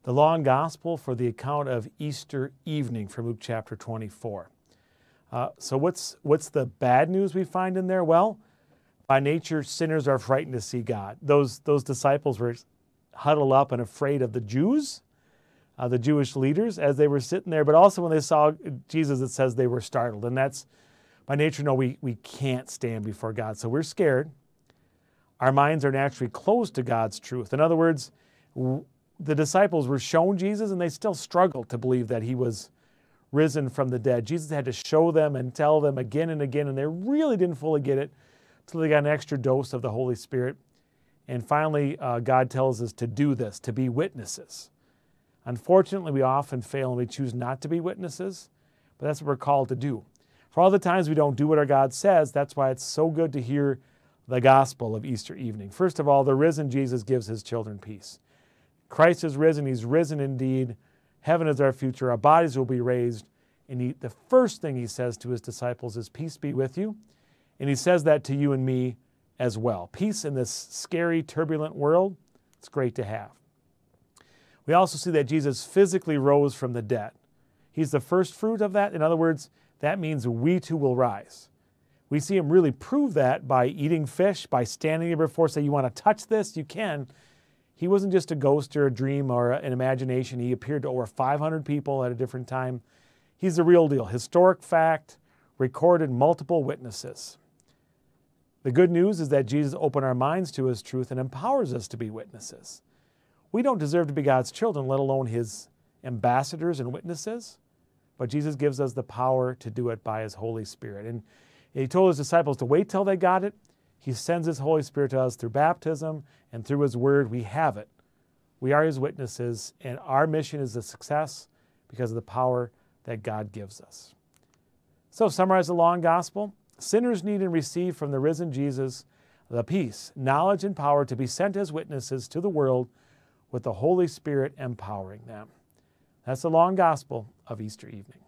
The Law and Gospel for the account of Easter evening from Luke chapter 24. So what's the bad news we find in there? Well, by nature, sinners are frightened to see God. Those disciples were huddled up and afraid of the Jews, the Jewish leaders, as they were sitting there. But also when they saw Jesus, it says they were startled. And that's, by nature, no, we can't stand before God. So we're scared. Our minds are naturally closed to God's truth. In other words, the disciples were shown Jesus and they still struggled to believe that he was risen from the dead. Jesus had to show them and tell them again and again, and they really didn't fully get it until they got an extra dose of the Holy Spirit. And finally, God tells us to do this, to be witnesses. Unfortunately, we often fail and we choose not to be witnesses, but that's what we're called to do. For all the times we don't do what our God says, that's why it's so good to hear the gospel of Easter evening. First of all, the risen Jesus gives his children peace. Christ is risen. He's risen indeed. Heaven is our future. Our bodies will be raised. And the first thing he says to his disciples is, peace be with you. And he says that to you and me as well. Peace in this scary, turbulent world, it's great to have. We also see that Jesus physically rose from the dead. He's the first fruit of that. In other words, that means we too will rise. We see him really prove that by eating fish, by standing there before, say, you want to touch this? You can. He wasn't just a ghost or a dream or an imagination. He appeared to over 500 people at a different time. He's the real deal. Historic fact, recorded multiple witnesses. The good news is that Jesus opened our minds to his truth and empowers us to be witnesses. We don't deserve to be God's children, let alone his ambassadors and witnesses, but Jesus gives us the power to do it by his Holy Spirit. And he told his disciples to wait till they got it. He sends his Holy Spirit to us through baptism and through his word. We have it. We are his witnesses, and our mission is a success because of the power that God gives us. So, summarize the Law and Gospel. Sinners need and receive from the risen Jesus the peace, knowledge, and power to be sent as witnesses to the world with the Holy Spirit empowering them. That's the Law and Gospel of Easter evening.